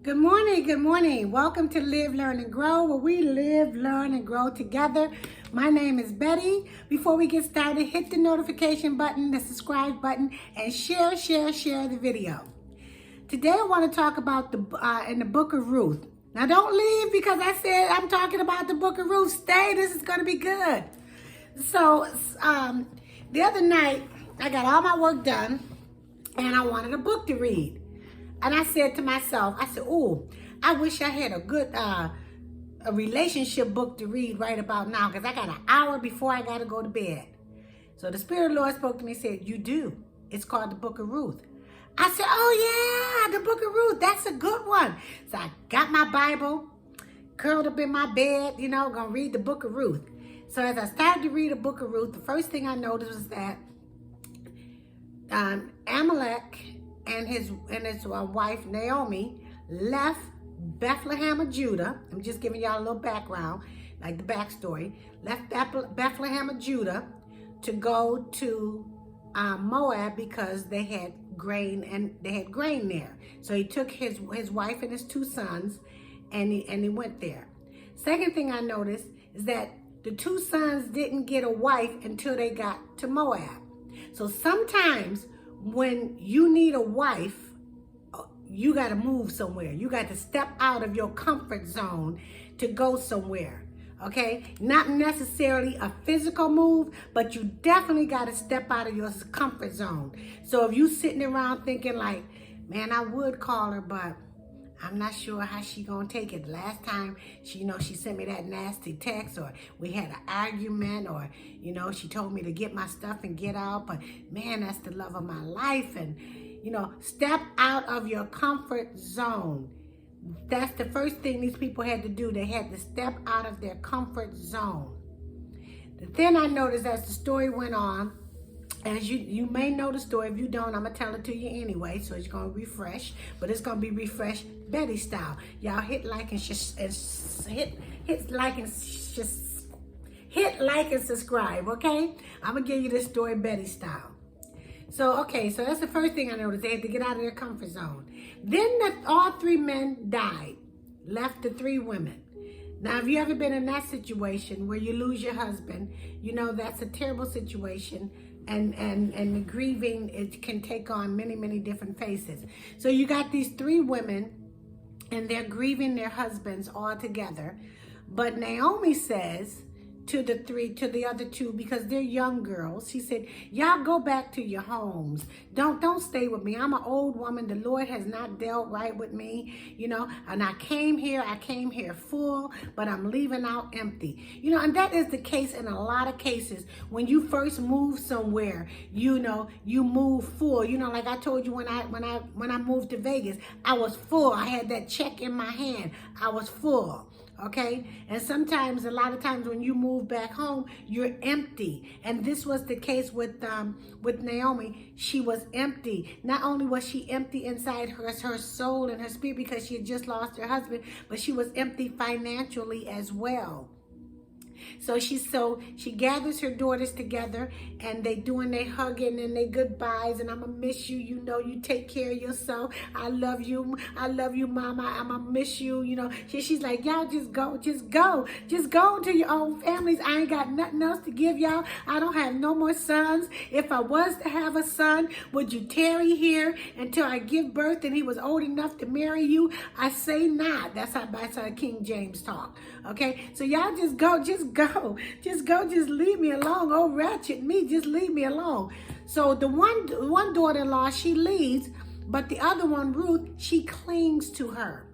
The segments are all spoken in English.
Good morning, good morning. Welcome to Live, Learn, and Grow, where we live, learn, and grow together. My name is Betty. Before we get started, hit the notification button, the subscribe button, and share the video. Today I want to talk about in the book of Ruth. Now don't leave because I said I'm talking about the book of Ruth. Stay, this is going to be good. So the other night, I got all my work done, and I wanted a book to read. And I said to myself, oh, I wish I had a good a relationship book to read right about now, because I got an hour before I got to go to bed. So the Spirit of the Lord spoke to me and said, you do. It's called the book of Ruth. I said, oh yeah, the book of Ruth. That's a good one. So I got my Bible, curled up in my bed, gonna read the book of Ruth. So as I started to read the book of Ruth, the first thing I noticed was that Amalek and his wife Naomi left Bethlehem of Judah. I'm just giving y'all a little background, like the backstory. Left Bethlehem of Judah to go to Moab because they had grain there. So he took his wife and his two sons, and he went there. Second thing I noticed is that the two sons didn't get a wife until they got to Moab. So sometimes when you need a wife, you got to move somewhere. You got to step out of your comfort zone to go somewhere, okay? Not necessarily a physical move, but you definitely got to step out of your comfort zone. So if you sitting around thinking like, man, I would call her, but I'm not sure how she gonna take it. Last time, she sent me that nasty text, or we had an argument, or, she told me to get my stuff and get out, but man, that's the love of my life. And, step out of your comfort zone. That's the first thing these people had to do. They had to step out of their comfort zone. Then I noticed as the story went on, as you may know the story. If you don't, I'm going to tell it to you anyway. So it's going to refresh. But it's going to be refreshed Betty style. Y'all hit like and hit like and subscribe, okay? I'm going to give you this story Betty style. So that's the first thing I noticed. They had to get out of their comfort zone. Then all three men died, left the three women. Now, have you ever been in that situation where you lose your husband? That's a terrible situation. And the grieving, it can take on many, many different faces. So you got these three women, and they're grieving their husbands all together. But Naomi says to the other two, because they're young girls, she said, y'all go back to your homes. Don't stay with me. I'm an old woman. The Lord has not dealt right with me, and I came here full, but I'm leaving out empty. And that is the case in a lot of cases. When you first move somewhere, you move full. Like I told you when I moved to Vegas, I was full. I had that check in my hand. I was full. Okay, and sometimes, a lot of times, when you move back home, you're empty, and this was the case with Naomi. She was empty. Not only was she empty inside her soul and her spirit because she had just lost her husband, but she was empty financially as well. So she gathers her daughters together, and they doing their hugging and their goodbyes, and I'm gonna miss you. You take care of yourself. I love you, mama. I'm gonna miss you. She's like, y'all just go to your own families. I ain't got nothing else to give y'all. I don't have no more sons. If I was to have a son, would you tarry here until I give birth and he was old enough to marry you? I say not. That's how King James talk. Okay, so y'all just go, just leave me alone. Oh, ratchet me, just leave me alone. So the one daughter-in-law, she leaves, but the other one, Ruth, she clings to her.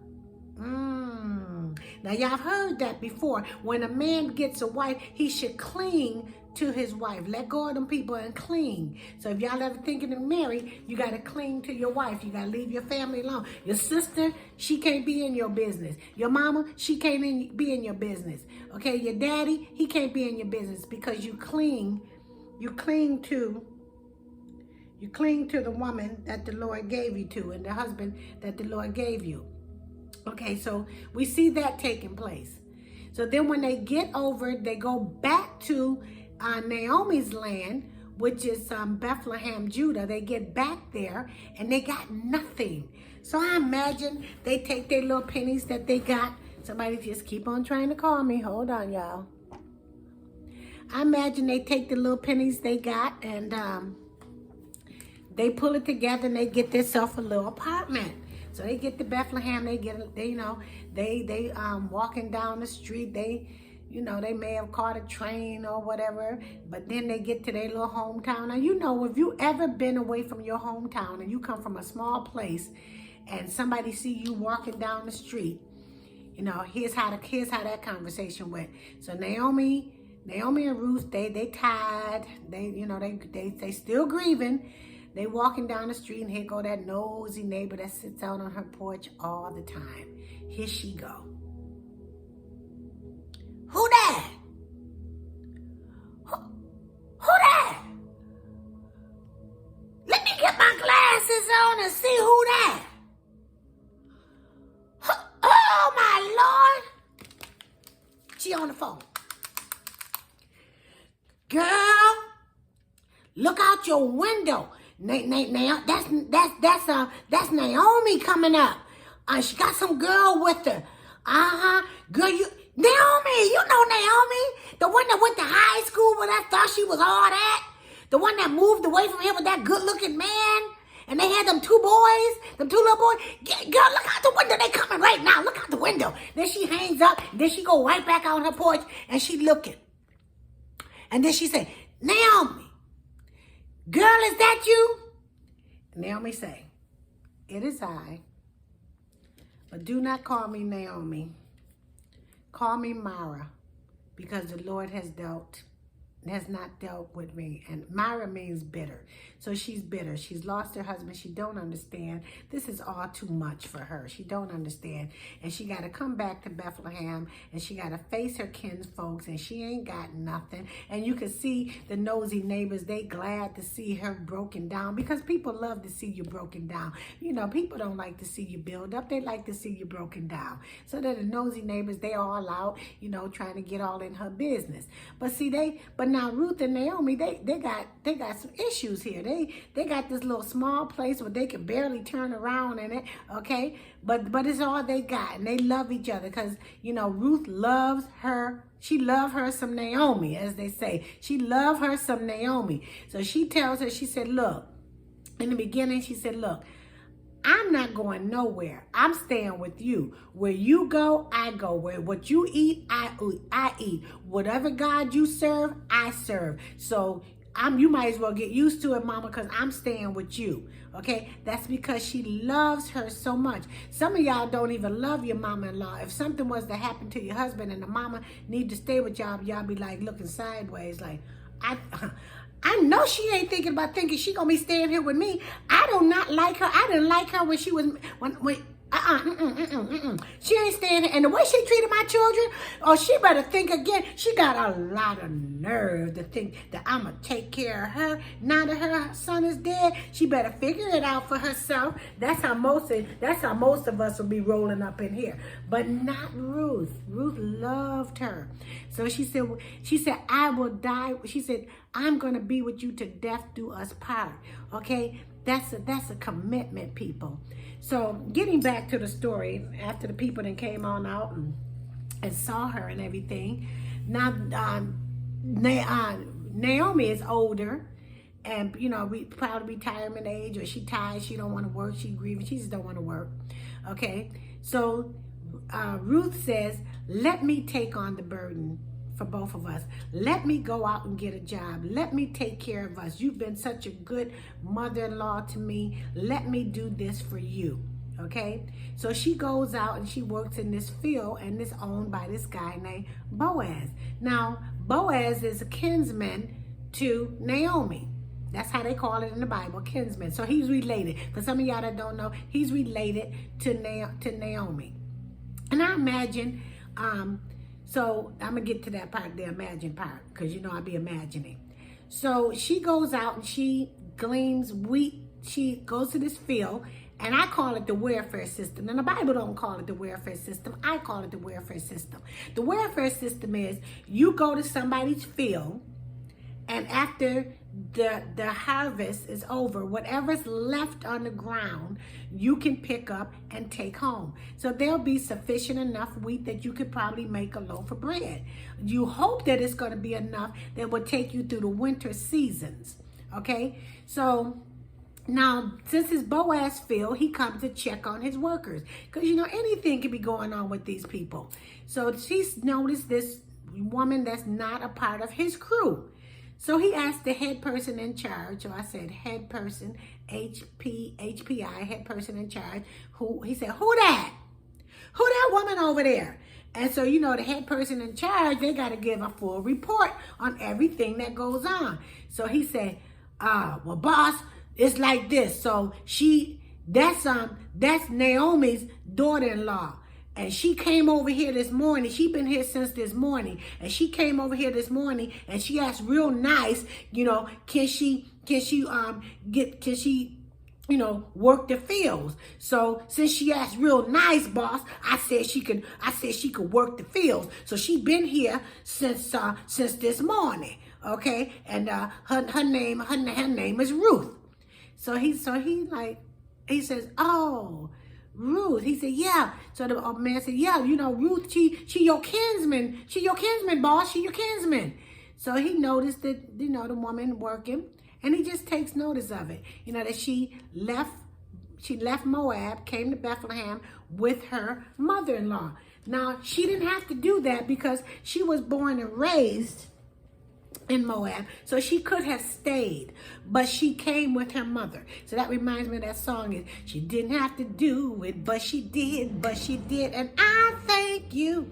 Now y'all have heard that before. When a man gets a wife, he should cling to his wife. Let go of them people and cling. So if y'all ever thinking of marry, you got to cling to your wife. You got to leave your family alone. Your sister, she can't be in your business. Your mama, she can't be in your business. Okay, your daddy, he can't be in your business, because you cling to the woman that the Lord gave you to, and the husband that the Lord gave you. Okay, so we see that taking place. So then when they get over, they go back to Naomi's land, which is Bethlehem, Judah. They get back there and they got nothing. So I imagine they take their little pennies that they got. Somebody just keep on trying to call me. Hold on, y'all. I imagine they take the little pennies they got and they pull it together and they get themselves a little apartment. So they get to Bethlehem. They walking down the street. They may have caught a train or whatever, but then they get to their little hometown. Now, if you ever been away from your hometown and you come from a small place and somebody see you walking down the street, here's how that conversation went. So Naomi and Ruth, they tired. They still grieving. They walking down the street and here go that nosy neighbor that sits out on her porch all the time. Here she go. Who that? Who that? Let me get my glasses on and see who that. Oh my Lord. She on the phone. Girl, look out your window. That's Naomi coming up. She got some girl with her. Girl, Naomi, you know Naomi, the one that went to high school when I thought she was all that, the one that moved away from here with that good-looking man, and they had them two little boys. Girl, look out the window, they coming right now. Look out the window. Then she hangs up, then she go right back out on her porch, and she looking, and then she say, Naomi. Girl, is that you? Naomi say, it is I. But do not call me Naomi. Call me Mara, because the Lord has not dealt with me. And Mara means bitter. So she's bitter. She's lost her husband. She don't understand. This is all too much for her. She don't understand. And she got to come back to Bethlehem and she got to face her kinsfolks and she ain't got nothing. And you can see the nosy neighbors, they glad to see her broken down because people love to see you broken down. People don't like to see you build up. They like to see you broken down. So that the nosy neighbors, they all out, trying to get all in her business. But now Ruth and Naomi, they got some issues here. They got this little small place where they can barely turn around in it, okay? But it's all they got, and they love each other because, Ruth loves her. She loved her some Naomi, as they say. She loved her some Naomi. So she tells her, she said, look, in the beginning, she said, look, I'm not going nowhere. I'm staying with you. Where you go, I go. What you eat, I eat. Whatever God you serve, I serve. So you might as well get used to it, mama, because I'm staying with you. Okay? That's because she loves her so much. Some of y'all don't even love your mama-in-law. If something was to happen to your husband and the mama need to stay with y'all be like looking sideways like, I know she ain't thinking she gonna be staying here with me. I do not like her. I didn't like her when she was She ain't staying here. And the way she treated my children, she better think again. She got a lot of nerve to think that I'ma take care of her. Now that her son is dead, she better figure it out for herself. That's how most of us will be rolling up in here. But not Ruth. Ruth loved her. So she said, I will die. She said, I'm gonna be with you to death do us part. Okay? That's a commitment, people. So getting back to the story, after the people then came on out and saw her and everything, now Naomi is older and, probably retirement age, or she tired, she don't want to work, she grieving, she just don't want to work. Okay, so Ruth says, let me take on the burden for both of us. Let me go out and get a job. Let me take care of us. You've been such a good mother-in-law to me. Let me do this for you. Okay? So she goes out and she works in this field, and it's owned by this guy named Boaz. Now, Boaz is a kinsman to Naomi. That's how they call it in the Bible, kinsman. So he's related. For some of y'all that don't know, he's related to Naomi. And I imagine, so I'm going to get to that part, the imagine part, because I be imagining. So she goes out and she gleans wheat. She goes to this field, and I call it the welfare system. And the Bible don't call it the welfare system. I call it the welfare system. The welfare system is you go to somebody's field, and after the harvest is over, whatever's left on the ground, you can pick up and take home. So there'll be sufficient enough wheat that you could probably make a loaf of bread. You hope that it's going to be enough that will take you through the winter seasons. Okay, so now, since it's Boaz's field, he comes to check on his workers. Because, anything could be going on with these people. So she's noticed this woman that's not a part of his crew. So he asked the head person in charge, or I said head person, HPI, head person in charge, he said, who that? Who that woman over there? And so, the head person in charge, they got to give a full report on everything that goes on. So he said, well, boss, it's like this. So that's Naomi's daughter-in-law. And she came over here this morning. She been here since this morning. And she came over here this morning and she asked real nice, can she work the fields. So since she asked real nice, boss, I said she could work the fields. So she been here since this morning. Okay. And her name is Ruth. So he says, oh, Ruth. He said, yeah. So the man said, yeah, Ruth, she your kinsman. She your kinsman, boss. She your kinsman. So he noticed that, the woman working, and he just takes notice of it. That she left Moab, came to Bethlehem with her mother-in-law. Now, she didn't have to do that because she was born and raised in Moab, so she could have stayed, but she came with her mother. So that reminds me of that song, she didn't have to do it, but she did, and I thank you.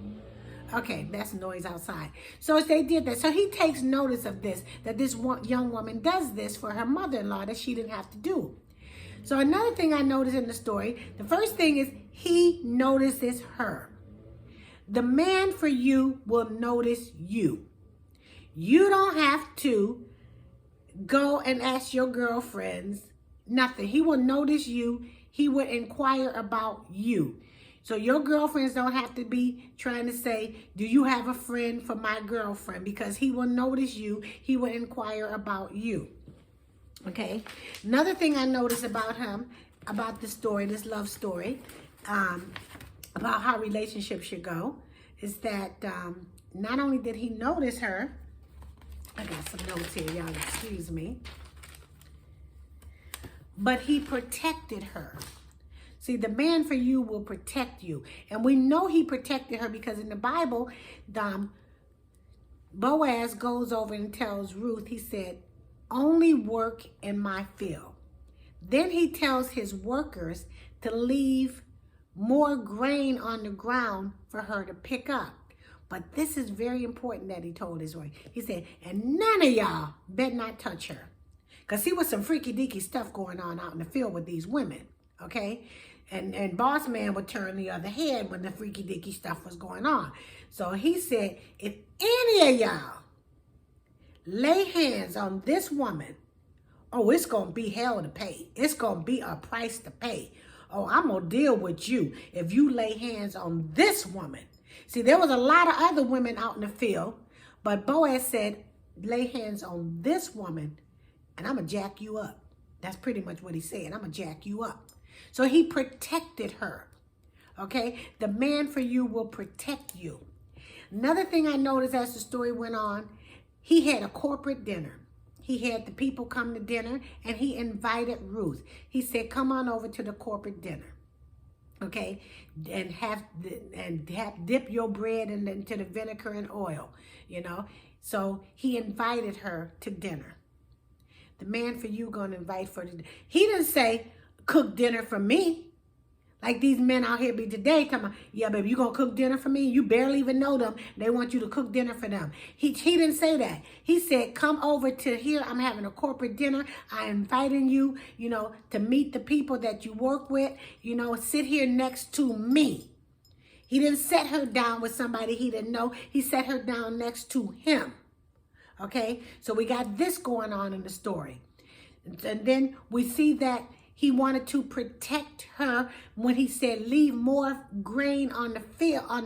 Okay, that's noise outside. So they did that. So he takes notice of this, that this young woman does this for her mother-in-law that she didn't have to do. So another thing I noticed in the story, the first thing is he notices her. The man for you will notice you. You don't have to go and ask your girlfriends nothing. He will notice you. He will inquire about you. So your girlfriends don't have to be trying to say, do you have a friend for my girlfriend? Because he will notice you. He will inquire about you. Okay. Another thing I noticed about him, about this story, this love story, about how relationships should go, is that not only did he notice her, I got some notes here, y'all excuse me, but he protected her. See, the man for you will protect you. And we know he protected her because in the Bible, Boaz goes over and tells Ruth, he said, only work in my field. Then he tells his workers to leave more grain on the ground for her to pick up. But this is very important that he told his wife. He said, and none of y'all better not touch her. Because see, was some freaky deaky stuff going on out in the field with these women. Okay? And boss man would turn the other head when the freaky deaky stuff was going on. So he said, if any of y'all lay hands on this woman, oh, it's going to be hell to pay. It's going to be a price to pay. Oh, I'm going to deal with you if you lay hands on this woman. See, there was a lot of other women out in the field, but Boaz said, lay hands on this woman and I'm going to jack you up. That's pretty much what he said. I'm going to jack you up. So he protected her. Okay? The man for you will protect you. Another thing I noticed as the story went on, he had a corporate dinner. He had the people come to dinner and he invited Ruth. He said, come on over to the corporate dinner. Okay, and dip your bread into the vinegar and oil, So he invited her to dinner. The man for you going to invite for the dinner. He didn't say, cook dinner for me. Like these men out here be today, come on, yeah, baby, you going to cook dinner for me? You barely even know them. They want you to cook dinner for them. He didn't say that. He said, come over to here. I'm having a corporate dinner. I'm inviting you, to meet the people that you work with, sit here next to me. He didn't set her down with somebody he didn't know. He set her down next to him. Okay, so we got this going on in the story. And then we see that he wanted to protect her when he said, leave more grain on the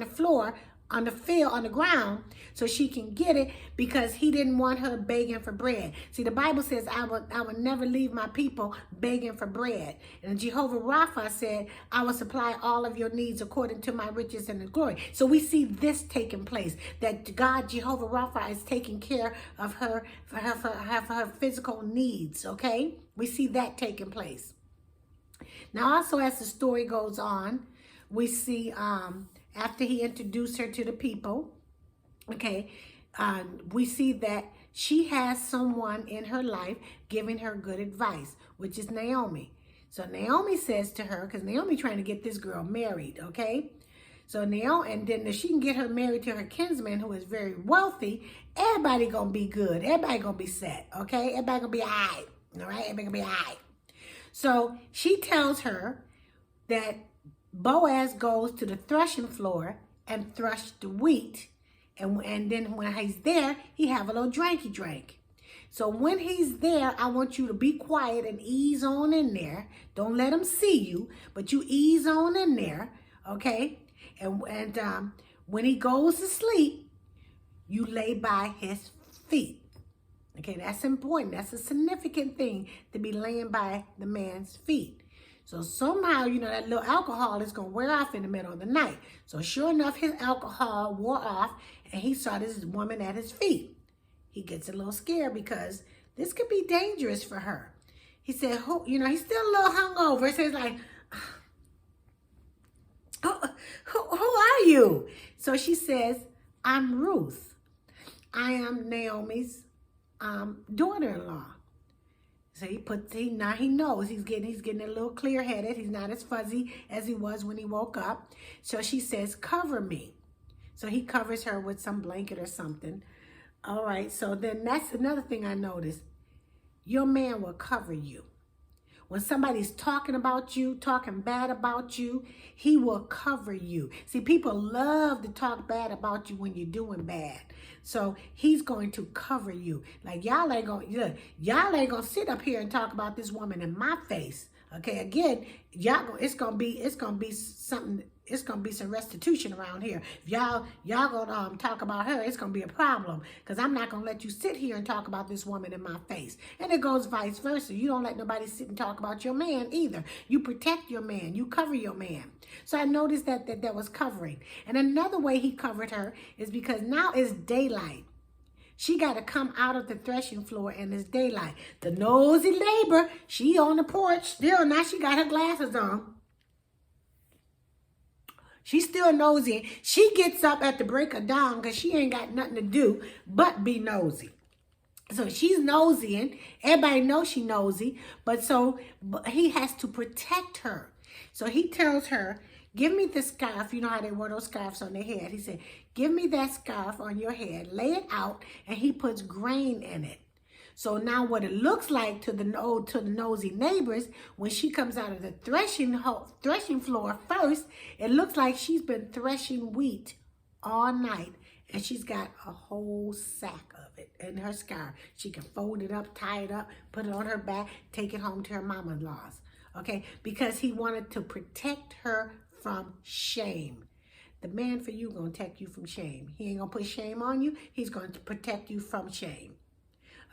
floor on the field, on the ground, so she can get it, because he didn't want her begging for bread. See, the Bible says, I will never leave my people begging for bread. And Jehovah Rapha said, I will supply all of your needs according to my riches and glory. So we see this taking place, that God, Jehovah Rapha, is taking care of her, for her physical needs, okay? We see that taking place. Now, also, as the story goes on, we see after he introduced her to the people, okay, we see that she has someone in her life giving her good advice, which is Naomi. So Naomi says to her, because Naomi trying to get this girl married, okay? So Naomi, and then if she can get her married to her kinsman, who is very wealthy, everybody gonna be good. Everybody gonna be set, okay? Everybody gonna be all right, all right? Everybody gonna be all right. So she tells her that Boaz goes to the threshing floor and thresh the wheat. And then when he's there, he have a little drinky drink. So when he's there, I want you to be quiet and ease on in there. Don't let him see you, but you ease on in there, okay? And when he goes to sleep, you lay by his feet. Okay, that's important. That's a significant thing, to be laying by the man's feet. So somehow, that little alcohol is going to wear off in the middle of the night. So sure enough, his alcohol wore off, and he saw this woman at his feet. He gets a little scared, because this could be dangerous for her. He said, he's still a little hungover. He says, like, who are you? So she says, I'm Ruth. I am Naomi's daughter-in-law. So now he knows he's getting a little clear-headed. He's not as fuzzy as he was when he woke up. So she says, cover me. So he covers her with some blanket or something. All right, so then that's another thing I noticed. Your man will cover you. When somebody's talking about you, talking bad about you, he will cover you. See, people love to talk bad about you when you're doing bad. So he's going to cover you. Like, y'all ain't gonna sit up here and talk about this woman in my face. Okay, again, it's gonna be something. It's gonna be some restitution around here. If y'all gonna talk about her, it's gonna be a problem, because I'm not gonna let you sit here and talk about this woman in my face. And it goes vice versa. You don't let nobody sit and talk about your man either. You protect your man. You cover your man. So I noticed that was covering. And another way he covered her is because now it's daylight. She got to come out of the threshing floor, and it's daylight. The nosy neighbor, she on the porch still. Now she got her glasses on. She's still nosy. She gets up at the break of dawn, because she ain't got nothing to do but be nosy. So she's nosying. Everybody knows she nosy. But he has to protect her. So he tells her, give me the scarf. You know how they wear those scarves on their head. He said, give me that scarf on your head. Lay it out. And he puts grain in it. So now what it looks like to the nosy neighbors, when she comes out of the threshing floor first, it looks like she's been threshing wheat all night. And she's got a whole sack of it in her scarf. She can fold it up, tie it up, put it on her back, take it home to her mama-in-law's. Okay, because he wanted to protect her from shame. The man for you gonna protect you from shame. He ain't gonna put shame on you. He's going to protect you from shame.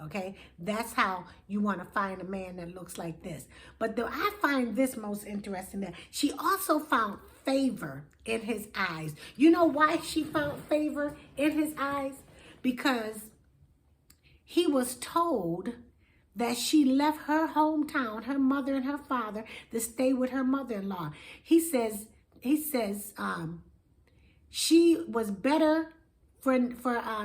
Okay, that's how you want to find a man that looks like this. But I find this most interesting, that she also found favor in his eyes. You know why she found favor in his eyes? Because he was told that she left her hometown, her mother and her father, to stay with her mother-in-law. He says she was better for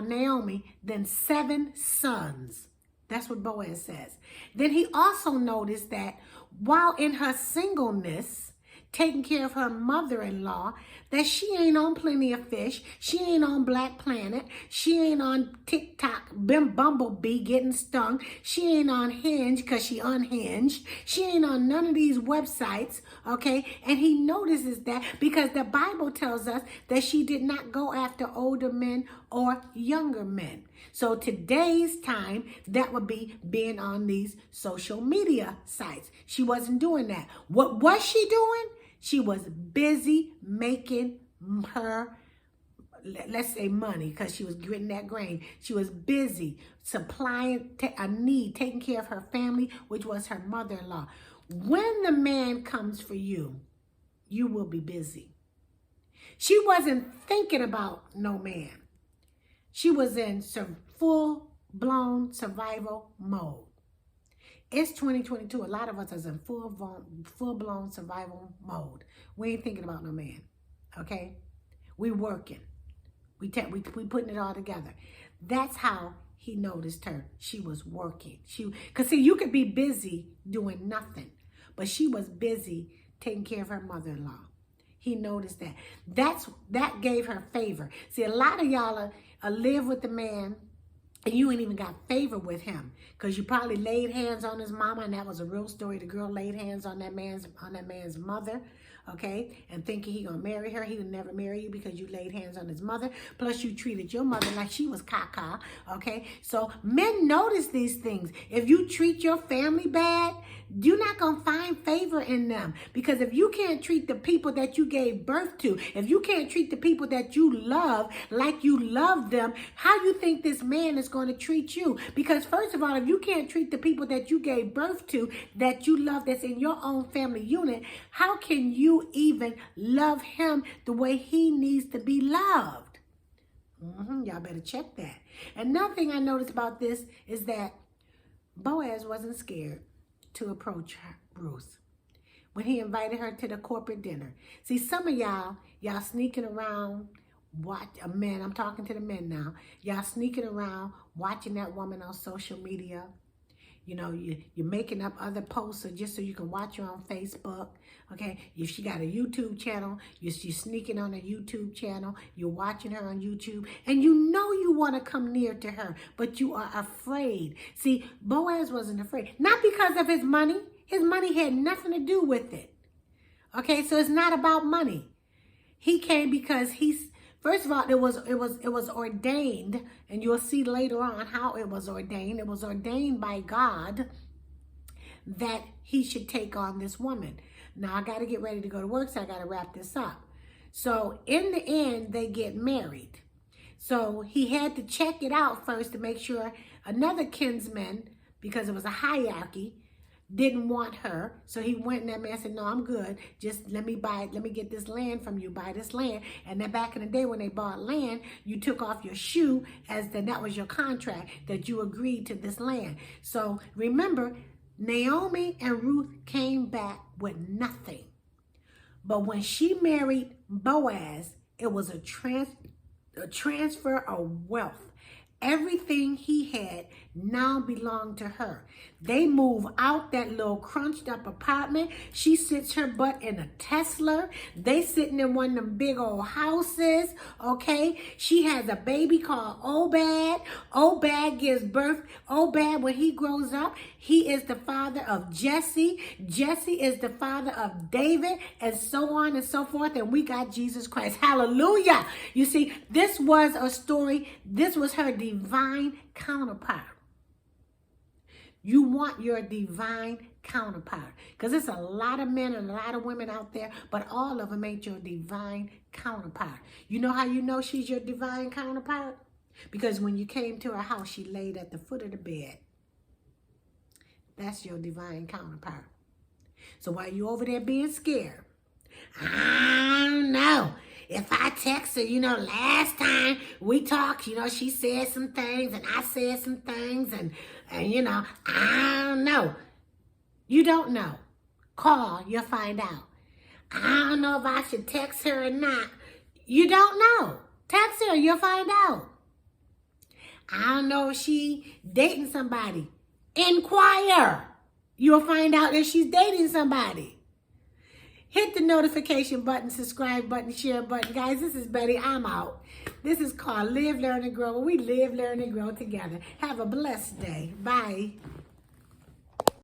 Naomi than 7 sons. That's what Boaz says. Then he also noticed that while in her singleness, taking care of her mother-in-law, that she ain't on Plenty of Fish, she ain't on Black Planet, she ain't on TikTok, Bumblebee getting stung, she ain't on Hinge because she unhinged, she ain't on none of these websites, okay? And he notices that because the Bible tells us that she did not go after older men or younger men. So today's time, that would be being on these social media sites. She wasn't doing that. What was she doing? She was busy making her let's say money, because she was getting that grain. She was busy supplying a need, taking care of her family, which was her mother-in-law. When the man comes for you, you will be busy. She wasn't thinking about no man. She was in some full-blown survival mode. It's 2022. A lot of us is in full-blown survival mode. We ain't thinking about no man, okay? We working. We putting it all together. That's how he noticed her. She was working. Because see, you could be busy doing nothing, but she was busy taking care of her mother-in-law. He noticed that. That gave her favor. See, a lot of y'all live with the man, and you ain't even got favor with him, because you probably laid hands on his mama, and that was a real story. The girl laid hands on that man's mother, okay, and thinking he gonna marry her. He would never marry you because you laid hands on his mother. Plus, you treated your mother like she was caca, okay? So men notice these things. If you treat your family bad, you're not gonna find favor in them, because if you can't treat the people that you gave birth to, if you can't treat the people that you love like you love them, how you think this man is going to treat you? Because first of all, if you can't treat the people that you gave birth to, that you love, that's in your own family unit, how can you even love him the way he needs to be loved? Y'all better check that. Another thing I noticed about this is that Boaz wasn't scared to approach Ruth when he invited her to the corporate dinner. See, some of y'all sneaking around, men, I'm talking to the men now. Y'all sneaking around, watching that woman on social media. You know, you're making up other posts just so you can watch her on Facebook, okay? If she got a YouTube channel, you're sneaking on a YouTube channel, you're watching her on YouTube, and you know you want to come near to her, but you are afraid. See, Boaz wasn't afraid. Not because of his money. His money had nothing to do with it, okay? So it's not about money. He came because first of all, it was ordained, and you'll see later on how it was ordained. It was ordained by God that he should take on this woman. Now, I got to get ready to go to work, so I got to wrap this up. So, in the end, they get married. So, he had to check it out first to make sure another kinsman, because it was a hierarchy, didn't want her. So he went, and that man said, no, I'm good. Just let me get this land from you, buy this land. And then back in the day when they bought land, you took off your shoe that was your contract, that you agreed to this land. So remember, Naomi and Ruth came back with nothing. But when she married Boaz, it was a transfer of wealth. Everything he had now belonged to her. They move out that little crunched up apartment. She sits her butt in a Tesla. They sitting in one of them big old houses, okay? She has a baby called Obed. Obed gives birth. Obed, when he grows up, he is the father of Jesse. Jesse is the father of David, and so on and so forth. And we got Jesus Christ. Hallelujah. You see, this was a story. This was her divine counterpart. You want your divine counterpart, because there's a lot of men and a lot of women out there, but all of them ain't your divine counterpart. You know how you know she's your divine counterpart? Because when you came to her house, she laid at the foot of the bed. That's your divine counterpart. So while you over there being scared, I don't know. If I text her, last time we talked, she said some things and I said some things and I don't know. You don't know. Call, you'll find out. I don't know if I should text her or not. You don't know. Text her, you'll find out. I don't know if she dating somebody. Inquire. You'll find out if she's dating somebody. Hit the notification button, subscribe button, share button. Guys, this is Betty. I'm out. This is called Live, Learn, and Grow. We live, learn, and grow together. Have a blessed day. Bye.